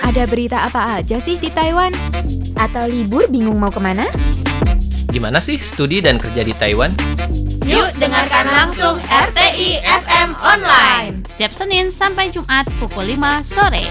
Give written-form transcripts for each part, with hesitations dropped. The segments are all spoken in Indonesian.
Ada berita apa aja sih di Taiwan? Atau libur bingung mau kemana? Gimana sih studi dan kerja di Taiwan? Yuk dengarkan langsung RTI FM Online setiap Senin sampai Jumat pukul 5 sore.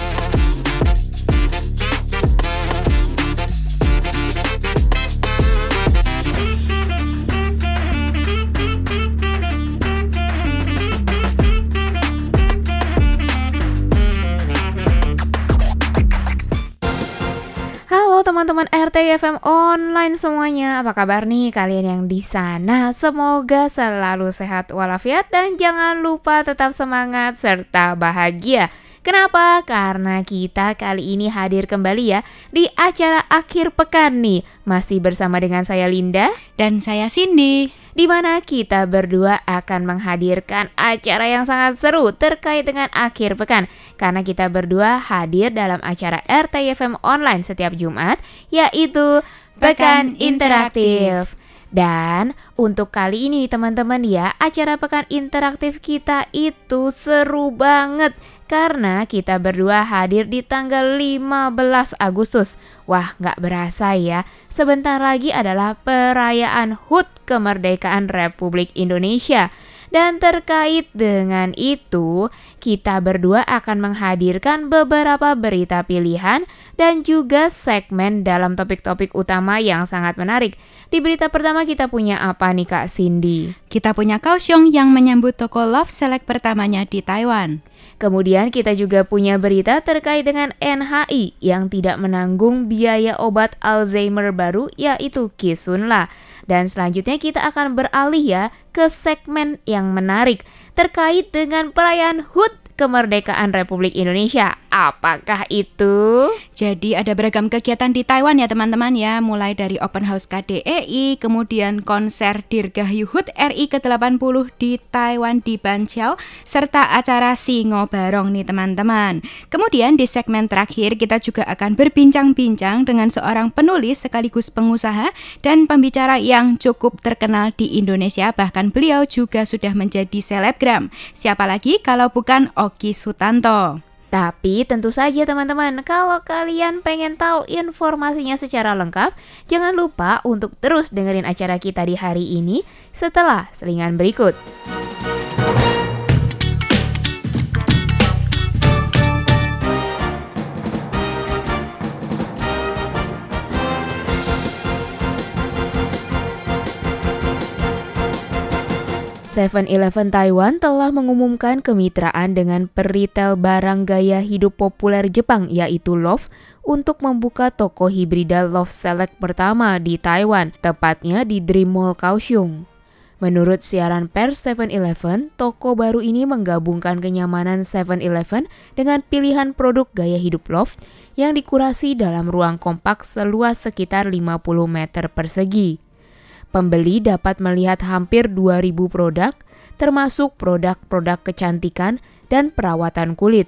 Teman-teman RTI FM Online semuanya, apa kabar nih kalian yang di sana? Semoga selalu sehat walafiat dan jangan lupa tetap semangat serta bahagia. Kenapa? Karena kita kali ini hadir kembali ya di acara akhir pekan nih. Masih bersama dengan saya Linda dan saya Cindy, di mana kita berdua akan menghadirkan acara yang sangat seru terkait dengan akhir pekan. Karena kita berdua hadir dalam acara RTI FM Online setiap Jumat, yaitu Pekan Interaktif. Dan untuk kali ini teman-teman ya, acara Pekan Interaktif kita itu seru banget karena kita berdua hadir di tanggal 15 Agustus. Wah, gak berasa ya, sebentar lagi adalah perayaan HUT Kemerdekaan Republik Indonesia. Dan terkait dengan itu, kita berdua akan menghadirkan beberapa berita pilihan dan juga segmen dalam topik-topik utama yang sangat menarik. Di berita pertama kita punya apa nih Kak Cindy? Kita punya Kaohsiung yang menyambut toko Love Select pertamanya di Taiwan. Kemudian kita juga punya berita terkait dengan NHI yang tidak menanggung biaya obat Alzheimer baru, yaitu Kisunla. Dan selanjutnya kita akan beralih ya ke segmen yang menarik terkait dengan perayaan HUT Kemerdekaan Republik Indonesia. Apakah itu? Jadi ada beragam kegiatan di Taiwan ya teman-teman ya, mulai dari Open House KDEI, kemudian konser Dirgahayu HUT RI ke-80 di Taiwan di Banqiao, serta acara Singo Barong nih teman-teman. Kemudian di segmen terakhir kita juga akan berbincang-bincang dengan seorang penulis sekaligus pengusaha dan pembicara yang cukup terkenal di Indonesia, bahkan beliau juga sudah menjadi selebgram. Siapa lagi kalau bukan Oki Sutanto. Tapi tentu saja teman-teman, kalau kalian pengen tahu informasinya secara lengkap, jangan lupa untuk terus dengerin acara kita di hari ini setelah selingan berikut. Seven-Eleven Taiwan telah mengumumkan kemitraan dengan peritel barang gaya hidup populer Jepang yaitu Love untuk membuka toko hibrida Love Select pertama di Taiwan, tepatnya di Dream Mall Kaohsiung. Menurut siaran pers 7-Eleven, toko baru ini menggabungkan kenyamanan 7-Eleven dengan pilihan produk gaya hidup Love yang dikurasi dalam ruang kompak seluas sekitar 50 meter persegi. Pembeli dapat melihat hampir 2.000 produk, termasuk produk-produk kecantikan dan perawatan kulit,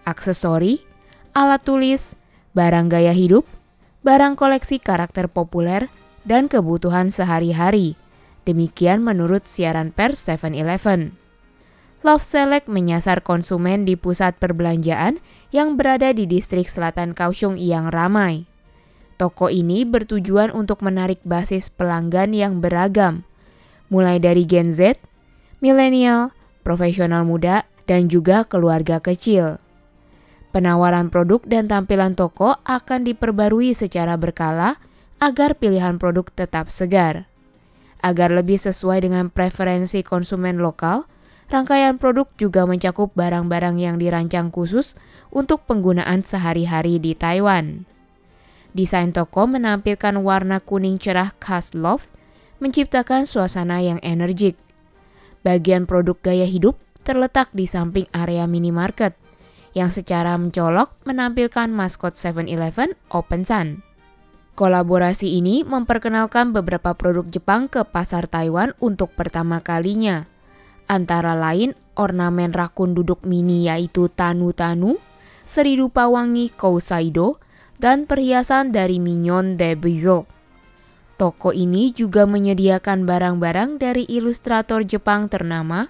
aksesori, alat tulis, barang gaya hidup, barang koleksi karakter populer, dan kebutuhan sehari-hari. Demikian menurut siaran pers 7-Eleven. Love Select menyasar konsumen di pusat perbelanjaan yang berada di distrik selatan Kaohsiung yang ramai. Toko ini bertujuan untuk menarik basis pelanggan yang beragam, mulai dari Gen Z, milenial, profesional muda, dan juga keluarga kecil. Penawaran produk dan tampilan toko akan diperbarui secara berkala agar pilihan produk tetap segar. Agar lebih sesuai dengan preferensi konsumen lokal, rangkaian produk juga mencakup barang-barang yang dirancang khusus untuk penggunaan sehari-hari di Taiwan. Desain toko menampilkan warna kuning cerah khas Love, menciptakan suasana yang energik. Bagian produk gaya hidup terletak di samping area minimarket, yang secara mencolok menampilkan maskot 7-Eleven Open Sun. Kolaborasi ini memperkenalkan beberapa produk Jepang ke pasar Taiwan untuk pertama kalinya. Antara lain ornamen rakun duduk mini yaitu Tanu-Tanu, seri rupa wangi Kousaido, dan perhiasan dari Mignon de Bizot. Toko ini juga menyediakan barang-barang dari ilustrator Jepang ternama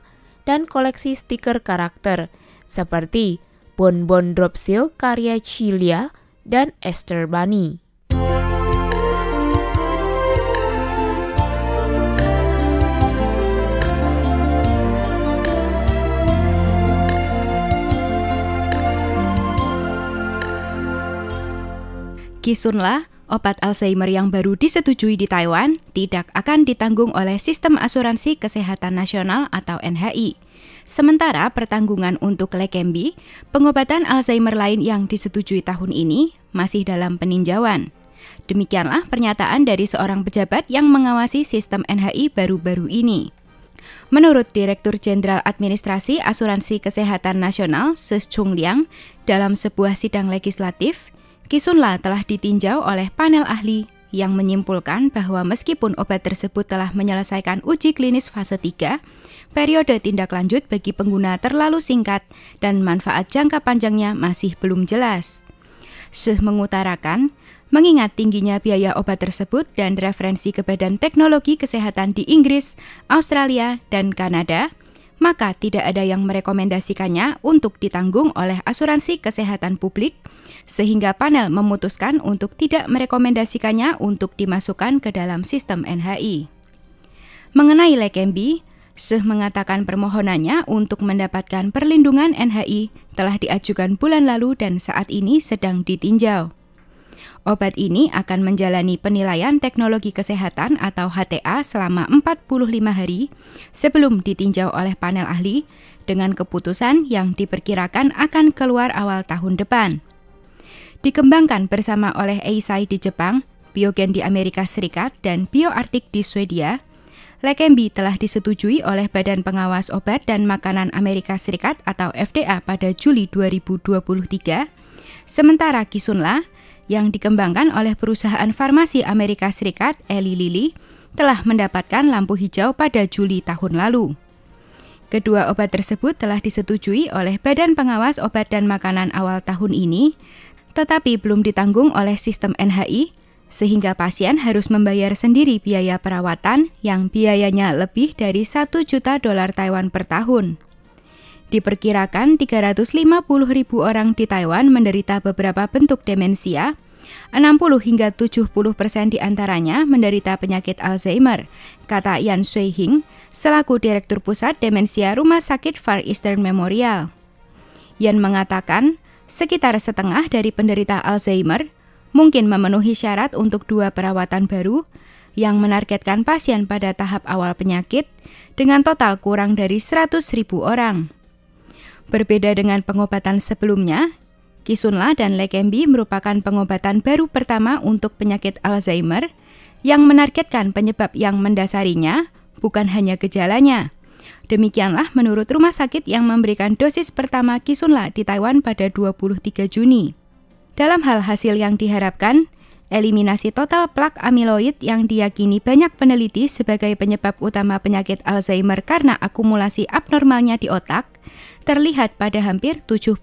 dan koleksi stiker karakter seperti Bonbon Dropsil karya Cilia dan Esther Bunny. Kisunla, obat Alzheimer yang baru disetujui di Taiwan, tidak akan ditanggung oleh Sistem Asuransi Kesehatan Nasional atau NHI. Sementara pertanggungan untuk Leqembi, pengobatan Alzheimer lain yang disetujui tahun ini, masih dalam peninjauan. Demikianlah pernyataan dari seorang pejabat yang mengawasi sistem NHI baru-baru ini. Menurut Direktur Jenderal Administrasi Asuransi Kesehatan Nasional, Ses Chung Liang, dalam sebuah sidang legislatif, Kisunla telah ditinjau oleh panel ahli yang menyimpulkan bahwa meskipun obat tersebut telah menyelesaikan uji klinis fase 3, periode tindak lanjut bagi pengguna terlalu singkat dan manfaat jangka panjangnya masih belum jelas. Syekh mengutarakan, mengingat tingginya biaya obat tersebut dan referensi ke Badan Teknologi Kesehatan di Inggris, Australia, dan Kanada, maka tidak ada yang merekomendasikannya untuk ditanggung oleh asuransi kesehatan publik, sehingga panel memutuskan untuk tidak merekomendasikannya untuk dimasukkan ke dalam sistem NHI. Mengenai Leqembi, Syekh mengatakan permohonannya untuk mendapatkan perlindungan NHI telah diajukan bulan lalu dan saat ini sedang ditinjau. Obat ini akan menjalani penilaian teknologi kesehatan atau HTA selama 45 hari sebelum ditinjau oleh panel ahli dengan keputusan yang diperkirakan akan keluar awal tahun depan. Dikembangkan bersama oleh Eisai di Jepang, Biogen di Amerika Serikat, dan BioArctic di Swedia, Leqembi telah disetujui oleh Badan Pengawas Obat dan Makanan Amerika Serikat atau FDA pada Juli 2023, sementara Kisunla yang dikembangkan oleh perusahaan farmasi Amerika Serikat Eli Lilly telah mendapatkan lampu hijau pada Juli tahun lalu. Kedua obat tersebut telah disetujui oleh Badan Pengawas Obat dan Makanan awal tahun ini, tetapi belum ditanggung oleh sistem NHI, sehingga pasien harus membayar sendiri biaya perawatan yang biayanya lebih dari $1 juta Taiwan per tahun. Diperkirakan 350.000 orang di Taiwan menderita beberapa bentuk demensia, 60 hingga 70% diantaranya menderita penyakit Alzheimer, kata Yan Sui-hing, selaku Direktur Pusat Demensia Rumah Sakit Far Eastern Memorial. Yan mengatakan, sekitar setengah dari penderita Alzheimer mungkin memenuhi syarat untuk 2 perawatan baru yang menargetkan pasien pada tahap awal penyakit dengan total kurang dari 100.000 orang. Berbeda dengan pengobatan sebelumnya, Kisunla dan Leqembi merupakan pengobatan baru pertama untuk penyakit Alzheimer yang menargetkan penyebab yang mendasarinya, bukan hanya gejalanya. Demikianlah menurut rumah sakit yang memberikan dosis pertama Kisunla di Taiwan pada 23 Juni. Dalam hal hasil yang diharapkan, eliminasi total plak amiloid yang diyakini banyak peneliti sebagai penyebab utama penyakit Alzheimer karena akumulasi abnormalnya di otak, terlihat pada hampir 70%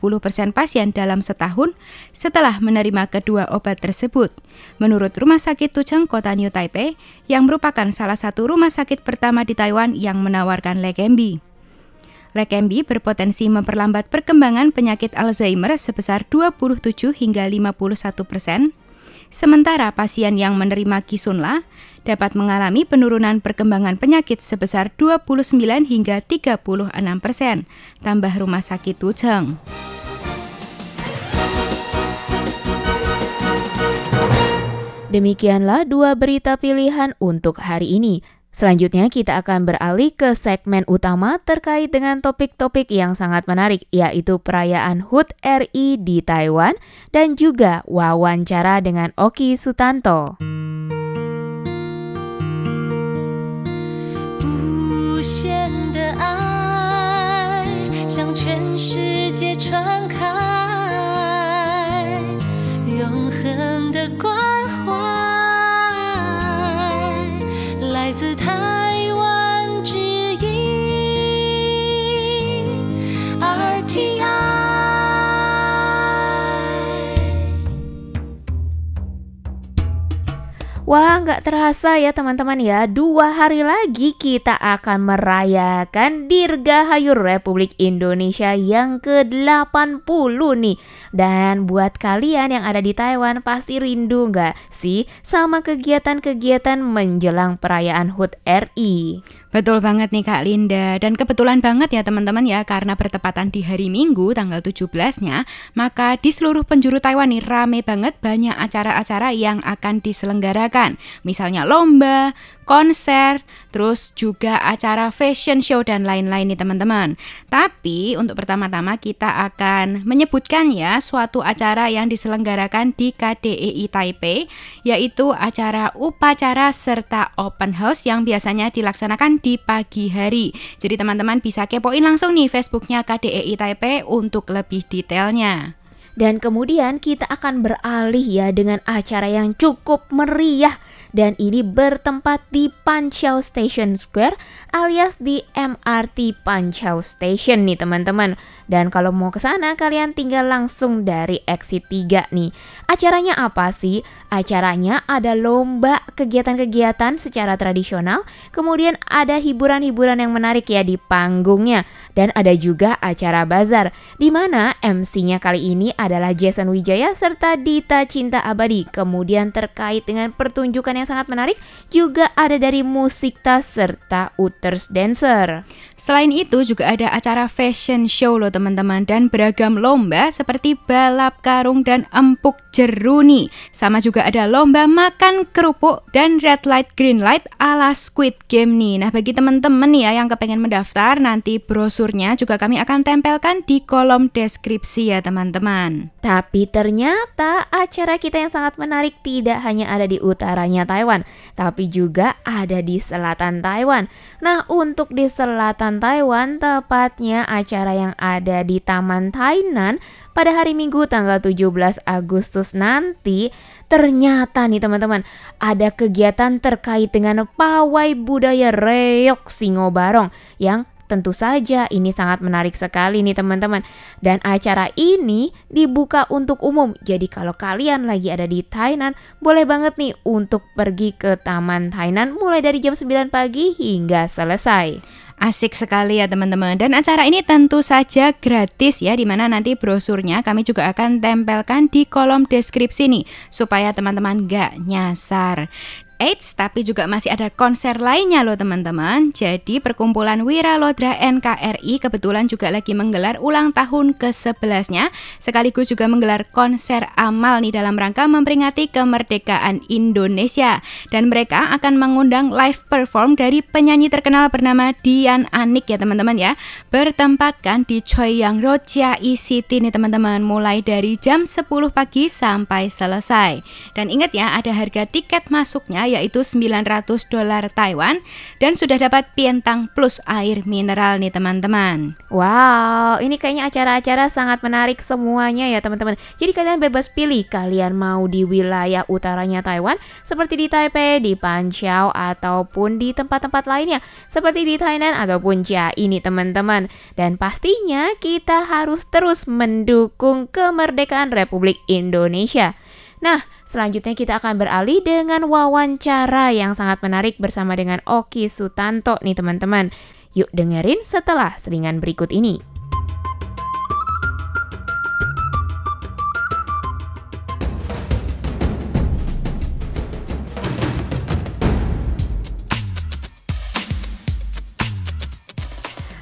pasien dalam setahun setelah menerima kedua obat tersebut, menurut Rumah Sakit Tucheng Kota New Taipei yang merupakan salah satu rumah sakit pertama di Taiwan yang menawarkan Leqembi. Leqembi berpotensi memperlambat perkembangan penyakit Alzheimer sebesar 27 hingga 51%, sementara pasien yang menerima Kisunla dapat mengalami penurunan perkembangan penyakit sebesar 29 hingga 36%, tambah Rumah Sakit Tucheng. Demikianlah 2 berita pilihan untuk hari ini. Selanjutnya kita akan beralih ke segmen utama terkait dengan topik-topik yang sangat menarik, yaitu perayaan HUT RI di Taiwan dan juga wawancara dengan Oki Sutanto. 无限的爱向全世界传开，永恒的关怀来自台湾之音 RTI。 Wawancara Wah, nggak terasa ya teman-teman ya, 2 hari lagi kita akan merayakan Dirgahayu Republik Indonesia yang ke-80 nih. Dan buat kalian yang ada di Taiwan pasti rindu nggak sih sama kegiatan-kegiatan menjelang perayaan HUT RI? Betul banget nih Kak Linda, dan kebetulan banget ya teman-teman ya, karena bertepatan di hari Minggu tanggal 17-nya, maka di seluruh penjuru Taiwan nih rame banget banyak acara-acara yang akan diselenggarakan. Misalnya lomba, konser, terus juga acara fashion show dan lain-lain nih teman-teman. Tapi untuk pertama-tama kita akan menyebutkan ya suatu acara yang diselenggarakan di KDEI Taipei, yaitu acara upacara serta open house yang biasanya dilaksanakan di pagi hari. Jadi teman-teman bisa kepoin langsung nih Facebooknya KDEI Taipei untuk lebih detailnya. Dan kemudian kita akan beralih ya dengan acara yang cukup meriah, dan ini bertempat di Panqiao Station Square alias di MRT Panqiao Station nih teman-teman. Dan kalau mau ke sana kalian tinggal langsung dari exit 3 nih. Acaranya apa sih? Acaranya ada lomba kegiatan-kegiatan secara tradisional, kemudian ada hiburan-hiburan yang menarik ya di panggungnya, dan ada juga acara bazar di mana MC-nya kali ini adalah Jason Wijaya serta Dita Cinta Abadi. Kemudian terkait dengan pertunjukan yang sangat menarik juga ada dari Musikta serta Uters Dancer. Selain itu juga ada acara fashion show loh teman-teman, dan beragam lomba seperti balap karung dan empuk jeruni. Sama juga ada lomba makan kerupuk dan red light green light ala Squid Game nih. Nah bagi teman-teman nih ya yang kepengen mendaftar, nanti brosurnya juga kami akan tempelkan di kolom deskripsi ya teman-teman. Tapi ternyata acara kita yang sangat menarik tidak hanya ada di utaranya Taiwan, tapi juga ada di selatan Taiwan. Nah untuk di selatan Taiwan, tepatnya acara yang ada di Taman Tainan pada hari Minggu tanggal 17 Agustus nanti, ternyata nih teman-teman ada kegiatan terkait dengan pawai budaya Reok Singo Barong yang tentu saja ini sangat menarik sekali nih teman-teman. Dan acara ini dibuka untuk umum. Jadi kalau kalian lagi ada di Tainan, boleh banget nih untuk pergi ke Taman Tainan mulai dari jam 9 pagi hingga selesai. Asik sekali ya teman-teman. Dan acara ini tentu saja gratis ya, dimana nanti brosurnya kami juga akan tempelkan di kolom deskripsi nih, supaya teman-teman gak nyasar. Eits, tapi juga masih ada konser lainnya loh teman-teman. Jadi perkumpulan Wiralodra NKRI kebetulan juga lagi menggelar ulang tahun ke-11-nya, sekaligus juga menggelar konser amal nih dalam rangka memperingati kemerdekaan Indonesia. Dan mereka akan mengundang live perform dari penyanyi terkenal bernama Dian Anik ya teman-teman ya. Bertempatkan di Choyang Road Chiai City nih teman-teman, mulai dari jam 10 pagi sampai selesai. Dan ingat ya, ada harga tiket masuknya yaitu $900 Taiwan, dan sudah dapat pientang plus air mineral nih teman-teman. Wow, ini kayaknya acara-acara sangat menarik semuanya ya teman-teman. Jadi kalian bebas pilih, kalian mau di wilayah utaranya Taiwan seperti di Taipei, di Panqiao, ataupun di tempat-tempat lainnya seperti di Tainan ataupun Chiai ini teman-teman. Dan pastinya kita harus terus mendukung kemerdekaan Republik Indonesia. Nah, selanjutnya kita akan beralih dengan wawancara yang sangat menarik bersama dengan Oki Sutanto nih teman-teman. Yuk dengerin setelah selingan berikut ini.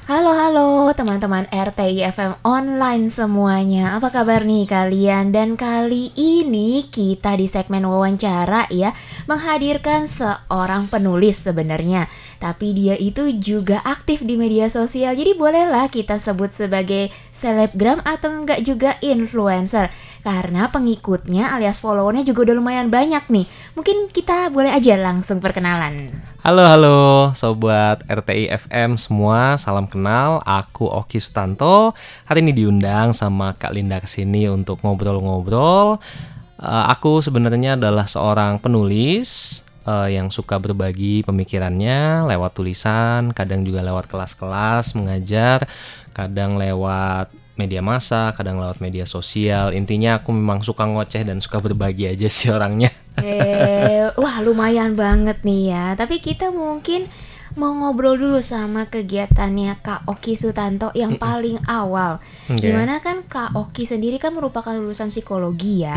Halo teman-teman RTI FM online semuanya. Apa kabar nih kalian? Dan kali ini kita di segmen wawancara ya menghadirkan seorang penulis sebenarnya, tapi dia itu juga aktif di media sosial. Jadi bolehlah kita sebut sebagai selebgram atau enggak juga influencer, karena pengikutnya alias followernya juga udah lumayan banyak nih. Mungkin kita boleh aja langsung perkenalan. Halo sobat RTI FM semua, salam kenal. Aku Oki Sutanto. Hari ini diundang sama Kak Linda kesini untuk ngobrol-ngobrol. Aku sebenarnya adalah seorang penulis yang suka berbagi pemikirannya lewat tulisan, kadang juga lewat kelas-kelas mengajar, kadang lewat media massa, kadang lewat media sosial. Intinya aku memang suka ngoceh dan suka berbagi aja sih orangnya. Wah lumayan banget nih ya. Tapi kita mungkin mau ngobrol dulu sama kegiatannya Kak Oki Sutanto yang paling awal. Oke. Dimana kan Kak Oki sendiri kan merupakan lulusan psikologi ya.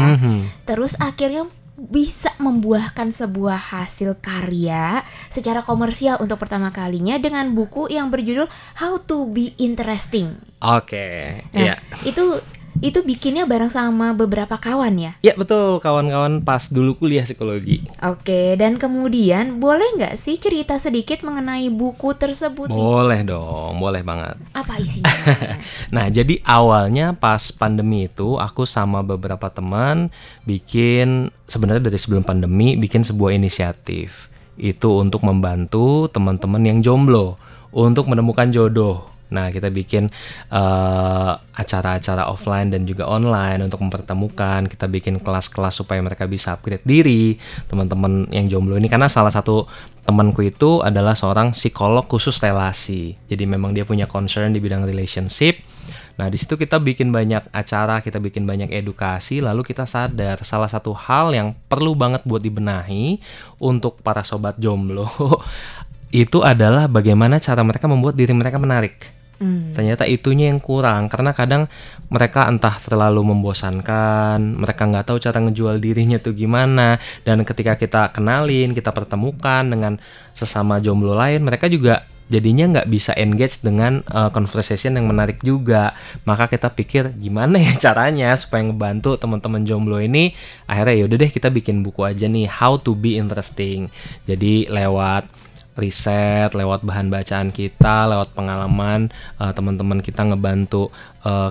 Terus akhirnya bisa membuahkan sebuah hasil karya secara komersial untuk pertama kalinya dengan buku yang berjudul How to Be Interesting. Oke, Nah, iya. itu bikinnya bareng sama beberapa kawan ya. Ya betul, kawan-kawan pas dulu kuliah psikologi. Oke, dan kemudian boleh nggak sih cerita sedikit mengenai buku tersebut? Boleh dong, boleh banget. Apa isinya? Nah, jadi awalnya pas pandemi itu aku sama beberapa teman bikin, sebenarnya dari sebelum pandemi, bikin sebuah inisiatif. Itu untuk membantu teman-teman yang jomblo untuk menemukan jodoh. Nah, kita bikin acara-acara offline dan juga online untuk mempertemukan. Kita bikin kelas-kelas supaya mereka bisa upgrade diri, teman-teman yang jomblo ini. Karena salah satu temanku itu adalah seorang psikolog khusus relasi. Jadi memang dia punya concern di bidang relationship. Nah, di situ kita bikin banyak acara, kita bikin banyak edukasi, lalu kita sadar salah satu hal yang perlu banget buat dibenahi untuk para sobat jomblo itu adalah bagaimana cara mereka membuat diri mereka menarik. Ternyata itunya yang kurang, karena kadang mereka entah terlalu membosankan, mereka nggak tahu cara ngejual dirinya tuh gimana, dan ketika kita kenalin, kita pertemukan dengan sesama jomblo lain, mereka juga jadinya nggak bisa engage dengan conversation yang menarik juga. Maka kita pikir gimana ya caranya supaya ngebantu teman-teman jomblo ini. Akhirnya yaudah deh kita bikin buku aja nih, How to Be Interesting. Jadi lewat riset, lewat bahan bacaan kita, lewat pengalaman teman-teman kita ngebantu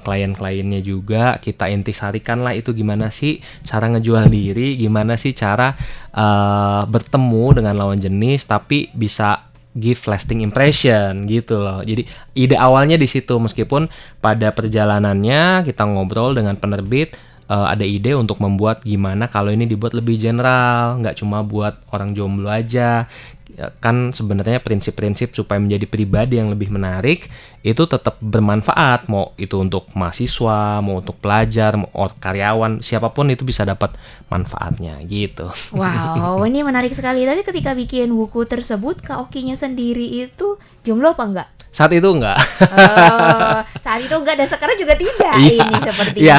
klien-kliennya juga, kita intisarikan lah itu gimana sih cara ngejual diri, gimana sih cara bertemu dengan lawan jenis tapi bisa give lasting impression gitu loh. Jadi ide awalnya di situ, meskipun pada perjalanannya kita ngobrol dengan penerbit, ada ide untuk membuat gimana kalau ini dibuat lebih general, nggak cuma buat orang jomblo aja. Kan sebenarnya prinsip-prinsip supaya menjadi pribadi yang lebih menarik itu tetap bermanfaat, mau itu untuk mahasiswa, mau untuk pelajar, mau karyawan, siapapun itu bisa dapat manfaatnya gitu. Wow, ini menarik sekali. Tapi ketika bikin buku tersebut, Kak Okinya sendiri itu jomblo apa enggak? Saat itu enggak. Saat itu enggak, dan sekarang juga tidak. Iya, ini sepertinya.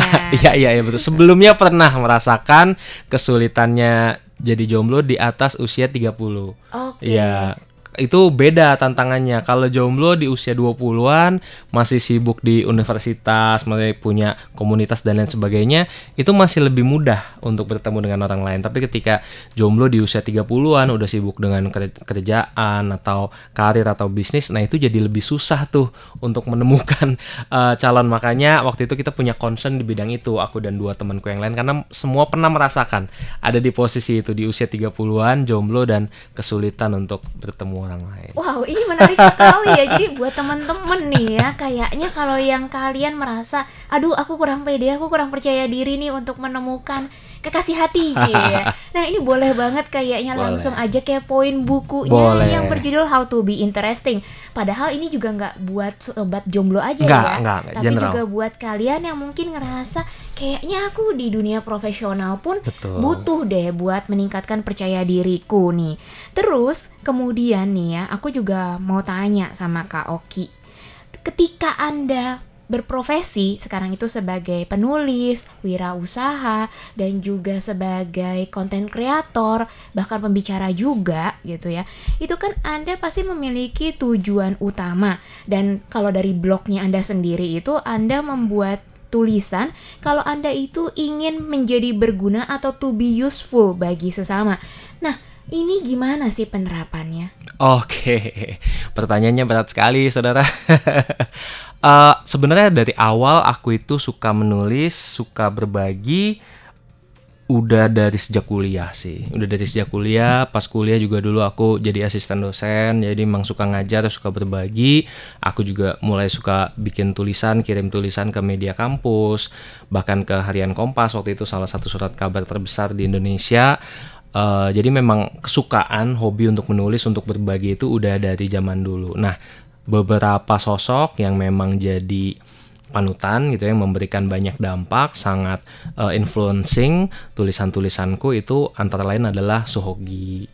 Iya betul. Sebelumnya pernah merasakan kesulitannya jadi jomblo di atas usia 30. Oke. Iya, itu beda tantangannya. Kalau jomblo di usia 20-an masih sibuk di universitas, masih punya komunitas dan lain sebagainya, itu masih lebih mudah untuk bertemu dengan orang lain. Tapi ketika jomblo di usia 30-an udah sibuk dengan kerjaan atau karir atau bisnis, nah itu jadi lebih susah tuh untuk menemukan calon. Makanya waktu itu kita punya concern di bidang itu, aku dan dua temanku yang lain, karena semua pernah merasakan ada di posisi itu di usia 30-an jomblo dan kesulitan untuk bertemu orang lain. Wow, ini menarik sekali ya. Jadi buat teman-teman nih ya, kayaknya kalau yang kalian merasa, aduh aku kurang pede, aku kurang percaya diri nih untuk menemukan kekasih hati ya. Nah ini boleh banget kayaknya langsung aja kepoin bukunya yang berjudul How to Be Interesting. Padahal ini juga nggak buat sobat jomblo aja enggak, tapi general. juga buat kalian yang mungkin ngerasa kayaknya aku di dunia profesional pun Betul. butuh deh buat meningkatkan percaya diriku nih. Terus kemudian nih ya, aku juga mau tanya sama Kak Oki. Ketika Anda berprofesi sekarang itu sebagai penulis, wirausaha, dan juga sebagai konten kreator, bahkan pembicara juga gitu ya. Itu kan Anda pasti memiliki tujuan utama. Dan kalau dari blognya Anda sendiri itu Anda membuat tulisan kalau Anda itu ingin menjadi berguna atau to be useful bagi sesama. Nah, ini gimana sih penerapannya? Oke, pertanyaannya berat sekali, saudara. Sebenarnya dari awal aku itu suka menulis, suka berbagi, udah dari sejak kuliah sih. Udah dari sejak kuliah, pas kuliah juga dulu aku jadi asisten dosen, jadi emang suka ngajar, suka berbagi. Aku juga mulai suka bikin tulisan, kirim tulisan ke media kampus, bahkan ke Harian Kompas, waktu itu salah satu surat kabar terbesar di Indonesia. Jadi memang kesukaan, hobi untuk menulis, untuk berbagi itu udah dari zaman dulu. Nah, beberapa sosok yang memang jadi panutan gitu, yang memberikan banyak dampak, sangat influencing tulisan-tulisanku itu antara lain adalah Suhogi,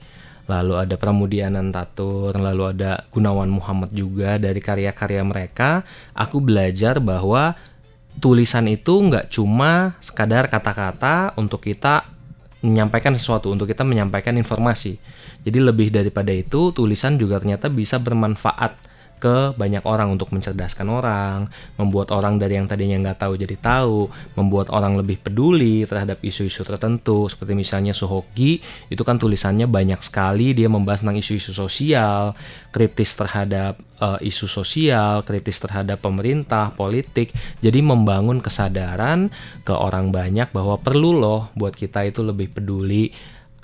lalu ada Pramudia Anantatur, lalu ada Gunawan Muhammad juga. Dari karya-karya mereka aku belajar bahwa tulisan itu nggak cuma sekadar kata-kata untuk kita menyampaikan sesuatu, untuk kita menyampaikan informasi. Jadi lebih daripada itu, tulisan juga ternyata bisa bermanfaat ke banyak orang untuk mencerdaskan orang, membuat orang dari yang tadinya nggak tahu jadi tahu, membuat orang lebih peduli terhadap isu-isu tertentu. Seperti misalnya Suhogi, itu kan tulisannya banyak sekali, dia membahas tentang isu-isu sosial, kritis terhadap isu sosial, kritis terhadap pemerintah, politik. Jadi membangun kesadaran ke orang banyak bahwa perlu loh buat kita itu lebih peduli.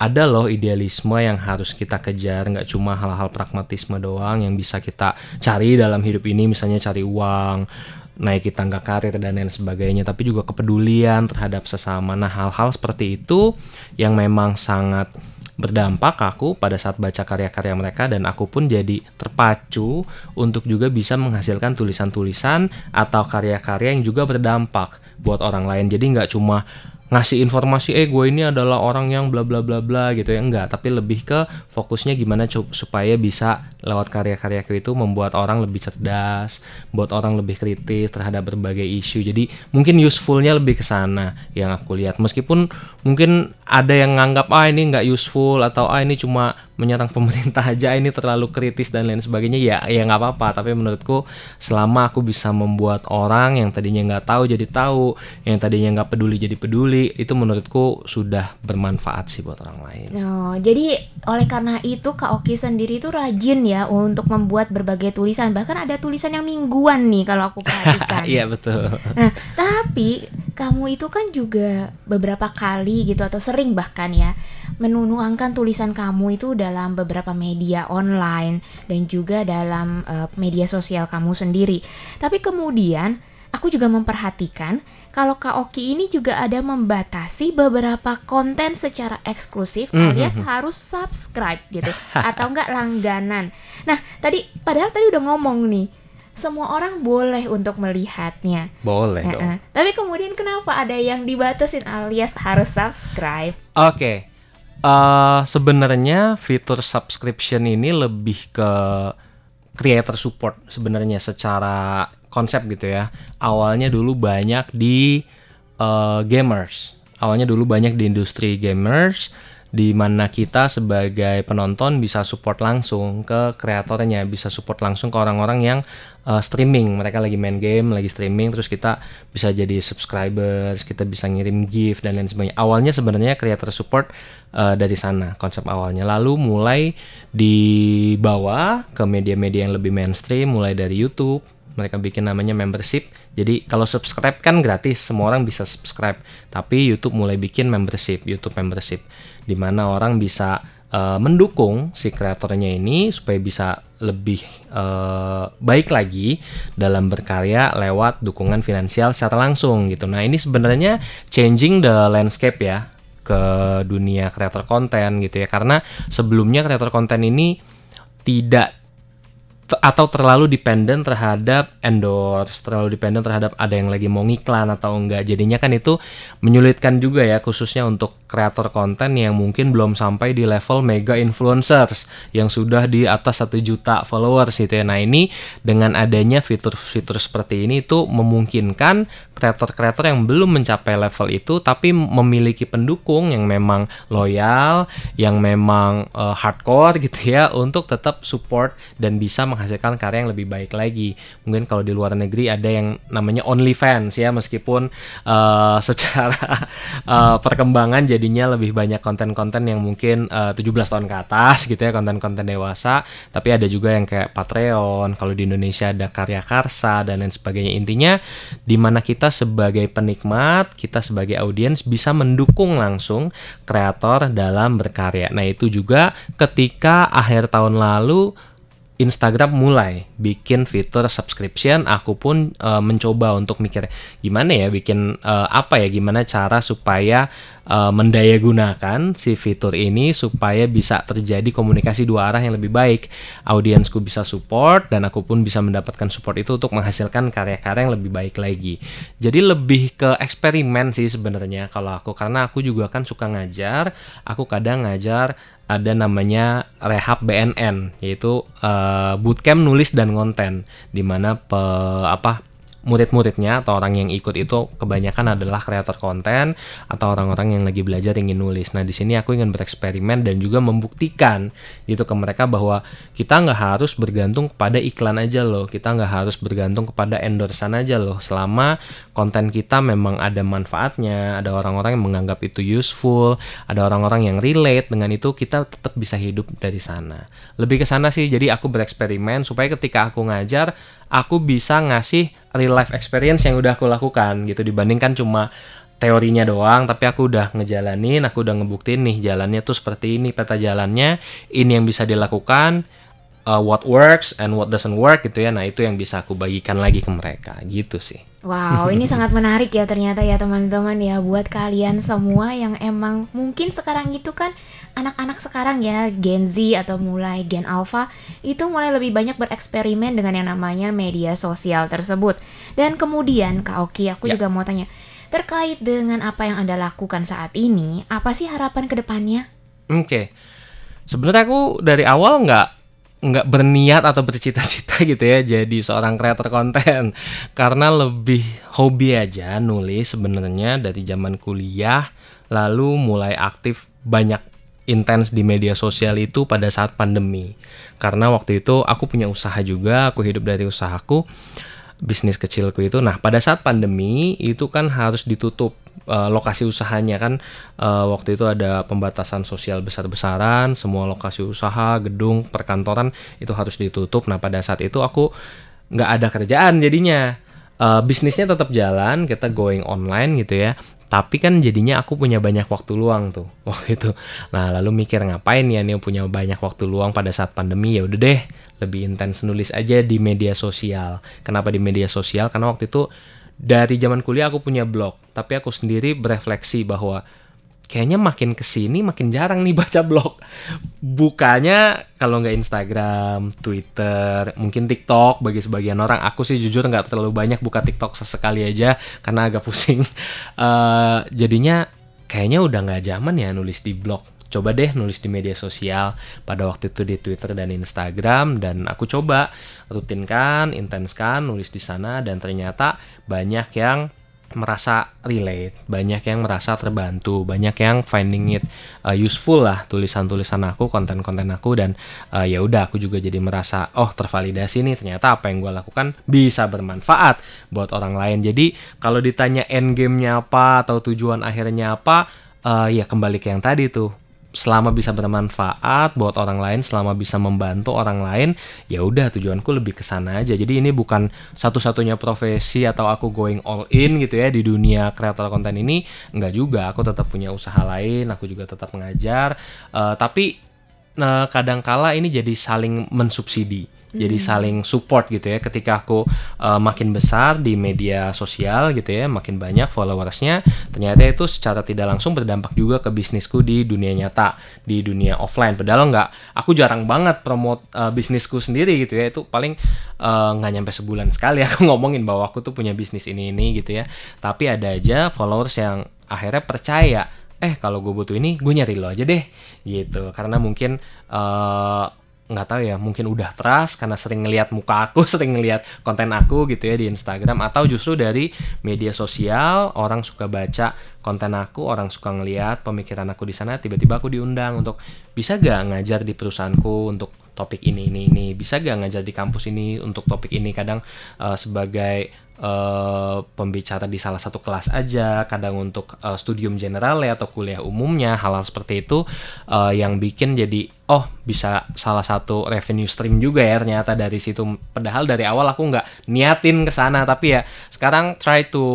Ada loh idealisme yang harus kita kejar, nggak cuma hal-hal pragmatisme doang yang bisa kita cari dalam hidup ini, misalnya cari uang, naik tangga karir dan lain sebagainya, tapi juga kepedulian terhadap sesama. Nah, hal-hal seperti itu yang memang sangat berdampak aku pada saat baca karya-karya mereka, dan aku pun jadi terpacu untuk juga bisa menghasilkan tulisan-tulisan atau karya-karya yang juga berdampak buat orang lain. Jadi nggak cuma ngasih informasi gue ini adalah orang yang bla bla bla bla gitu ya, enggak, tapi lebih ke fokusnya gimana supaya bisa lewat karya-karyaku itu membuat orang lebih cerdas, buat orang lebih kritis terhadap berbagai isu. Jadi mungkin usefulnya lebih ke sana yang aku lihat. Meskipun mungkin ada yang nganggap ini nggak useful, atau ini cuma menyerang pemerintah aja, ini terlalu kritis dan lain sebagainya, ya nggak apa-apa. Tapi menurutku selama aku bisa membuat orang yang tadinya nggak tahu jadi tahu, yang tadinya nggak peduli jadi peduli, itu menurutku sudah bermanfaat sih buat orang lain. Jadi oleh karena itu Kak Oki sendiri itu rajin ya untuk membuat berbagai tulisan. Bahkan ada tulisan yang mingguan nih kalau aku perhatikan. Iya betul. Nah, tapi kamu itu kan juga beberapa kali gitu, atau sering bahkan ya, menuangkan tulisan kamu itu dalam beberapa media online dan juga dalam media sosial kamu sendiri. Tapi kemudian aku juga memperhatikan kalau Kak Oki ini juga ada membatasi beberapa konten secara eksklusif, alias harus subscribe gitu atau enggak langganan. Nah, padahal tadi udah ngomong nih, semua orang boleh untuk melihatnya. Boleh dong. Tapi kemudian kenapa ada yang dibatasin alias harus subscribe? Oke. Sebenarnya fitur subscription ini lebih ke creator support sebenarnya secara konsep gitu ya. Awalnya dulu banyak di gamers. Awalnya dulu banyak di industri gamers, di mana kita sebagai penonton bisa support langsung ke kreatornya, bisa support langsung ke orang-orang yang streaming. Mereka lagi main game, lagi streaming, terus kita bisa jadi subscribers, kita bisa ngirim gift dan lain sebagainya. Awalnya sebenarnya creator support dari sana konsep awalnya. Lalu mulai dibawa ke media-media yang lebih mainstream, mulai dari YouTube. Mereka bikin namanya membership. Jadi kalau subscribe kan gratis, semua orang bisa subscribe. Tapi YouTube mulai bikin membership, YouTube membership, di mana orang bisa mendukung si kreatornya ini supaya bisa lebih baik lagi dalam berkarya lewat dukungan finansial secara langsung gitu. Nah, ini sebenarnya changing the landscape ya ke dunia kreator konten gitu ya. Karena sebelumnya kreator konten ini tidak atau terlalu dependen terhadap endorse, terlalu dependen terhadap ada yang lagi mau ngiklan atau enggak. Jadinya kan itu menyulitkan juga ya, khususnya untuk kreator konten yang mungkin belum sampai di level mega influencers yang sudah di atas 1 juta followers gitu ya. Nah, ini dengan adanya fitur-fitur seperti ini itu memungkinkan kreator-kreator yang belum mencapai level itu tapi memiliki pendukung yang memang loyal, yang memang hardcore gitu ya, untuk tetap support dan bisa menghasilkan karya yang lebih baik lagi. Mungkin kalau di luar negeri ada yang namanya OnlyFans ya, meskipun secara perkembangan jadinya lebih banyak konten-konten yang mungkin 17 tahun ke atas gitu ya, konten-konten dewasa. Tapi ada juga yang kayak Patreon, kalau di Indonesia ada Karya Karsa dan lain sebagainya. Intinya di mana kita sebagai penikmat, kita sebagai audiens bisa mendukung langsung kreator dalam berkarya. Nah, itu juga ketika akhir tahun lalu Instagram mulai bikin fitur subscription. Aku pun mencoba untuk mikir gimana ya bikin gimana cara supaya mendayagunakan si fitur ini supaya bisa terjadi komunikasi dua arah yang lebih baik. Audiensku bisa support dan aku pun bisa mendapatkan support itu untuk menghasilkan karya-karya yang lebih baik lagi. Jadi lebih ke eksperimen sih sebenarnya kalau aku, karena aku juga kan suka ngajar. Aku kadang ngajar ada namanya Rehab BNN, yaitu bootcamp nulis dan konten, di mana murid-muridnya atau orang yang ikut itu kebanyakan adalah kreator konten atau orang-orang yang lagi belajar ingin nulis. Nah, di sini aku ingin bereksperimen dan juga membuktikan gitu ke mereka bahwa kita nggak harus bergantung kepada iklan aja loh, kita nggak harus bergantung kepada endorsean aja loh. Selama konten kita memang ada manfaatnya, ada orang-orang yang menganggap itu useful, ada orang-orang yang relate dengan itu, kita tetap bisa hidup dari sana. Lebih ke sana sih, jadi aku bereksperimen supaya ketika aku ngajar, aku bisa ngasih real life experience yang udah aku lakukan gitu, dibandingkan cuma teorinya doang, tapi aku udah ngejalanin, aku udah ngebuktiin nih jalannya tuh seperti ini, peta jalannya, ini yang bisa dilakukan, what works and what doesn't work gitu ya. Nah, itu yang bisa aku bagikan lagi ke mereka gitu sih. Wow, ini sangat menarik ya ternyata ya teman-teman ya, buat kalian semua yang emang mungkin sekarang itu kan anak-anak sekarang ya, Gen Z atau mulai Gen Alpha, itu mulai lebih banyak bereksperimen dengan yang namanya media sosial tersebut. Dan kemudian Kak Oki, aku juga mau tanya, terkait dengan apa yang Anda lakukan saat ini, apa sih harapan ke depannya? Oke. Sebenarnya aku dari awal nggak berniat atau bercita-cita gitu ya jadi seorang kreator konten, karena lebih hobi aja nulis sebenarnya dari zaman kuliah, lalu mulai aktif banyak intens di media sosial itu pada saat pandemi. Karena waktu itu aku punya usaha juga, aku hidup dari usahaku, bisnis kecilku itu. Nah, pada saat pandemi itu kan harus ditutup lokasi usahanya kan, waktu itu ada pembatasan sosial besar-besaran, semua lokasi usaha, gedung, perkantoran itu harus ditutup. Nah, pada saat itu aku nggak ada kerjaan jadinya, bisnisnya tetap jalan, kita going online gitu ya, tapi kan jadinya aku punya banyak waktu luang tuh waktu itu. Nah, lalu mikir ngapain ya nih punya banyak waktu luang pada saat pandemi, ya udah deh lebih intens nulis aja di media sosial. Kenapa di media sosial? Karena waktu itu dari zaman kuliah aku punya blog, tapi aku sendiri berefleksi bahwa kayaknya makin kesini makin jarang nih baca blog. Bukanya kalau nggak Instagram, Twitter, mungkin TikTok bagi sebagian orang. Aku sih jujur nggak terlalu banyak buka TikTok, sesekali aja karena agak pusing. Jadinya kayaknya udah nggak zaman ya nulis di blog. Coba deh nulis di media sosial. Pada waktu itu di Twitter dan Instagram, dan aku coba rutinkan, intenskan nulis di sana, dan ternyata banyak yang merasa relate, banyak yang merasa terbantu, banyak yang finding it useful lah tulisan-tulisan aku, konten-konten aku, dan ya udah aku juga jadi merasa tervalidasi nih, ternyata apa yang gue lakukan bisa bermanfaat buat orang lain. Jadi kalau ditanya end game-nya apa atau tujuan akhirnya apa, ya kembali ke yang tadi tuh, selama bisa bermanfaat buat orang lain, selama bisa membantu orang lain, ya udah tujuanku lebih ke sana aja. Jadi ini bukan satu-satunya profesi atau aku going all in gitu ya di dunia kreator konten ini, enggak juga. Aku tetap punya usaha lain, aku juga tetap mengajar, tapi kadangkala ini jadi saling mensubsidi. Jadi saling support gitu ya. Ketika aku makin besar di media sosial gitu ya, makin banyak followersnya, ternyata itu secara tidak langsung berdampak juga ke bisnisku di dunia nyata, di dunia offline. Padahal aku jarang banget promote bisnisku sendiri gitu ya. Itu paling nggak nyampe sebulan sekali aku ngomongin bahwa aku tuh punya bisnis ini gitu ya. Tapi ada aja followers yang akhirnya percaya, kalau gue butuh ini, gue nyari lo aja deh gitu. Karena mungkin nggak tahu ya, mungkin udah trust karena sering ngelihat muka aku, sering ngelihat konten aku gitu ya di Instagram, atau justru dari media sosial, orang suka baca konten aku, orang suka ngelihat pemikiran aku di sana, tiba-tiba aku diundang untuk bisa gak ngajar di perusahaanku untuk topik ini, bisa gak ngajar di kampus ini untuk topik ini, kadang sebagai pembicara di salah satu kelas aja, kadang untuk studium general ya atau kuliah umumnya, hal-hal seperti itu yang bikin jadi bisa salah satu revenue stream juga ya ternyata dari situ. Padahal dari awal aku nggak niatin ke sana, tapi ya sekarang try to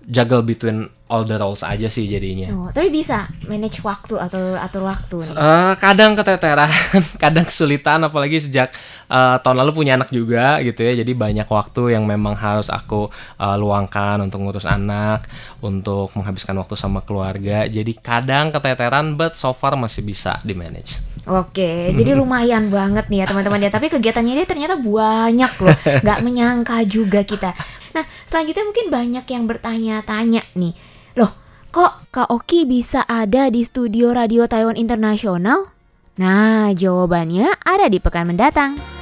juggle between all the roles aja sih jadinya. Oh, tapi bisa manage waktu atau atur waktu nih? Kadang keteteran, kadang kesulitan, apalagi sejak tahun lalu punya anak juga gitu ya. Jadi banyak waktu yang memang harus aku luangkan untuk ngurus anak, untuk menghabiskan waktu sama keluarga. Jadi kadang keteteran, but so far masih bisa di manage. Oke, jadi lumayan banget nih ya teman-teman ya. Tapi kegiatannya dia ternyata banyak loh, nggak menyangka juga kita. Nah, selanjutnya mungkin banyak yang bertanya-tanya nih. Loh, kok Kak Oki bisa ada di studio Radio Taiwan Internasional? Nah, jawabannya ada di pekan mendatang.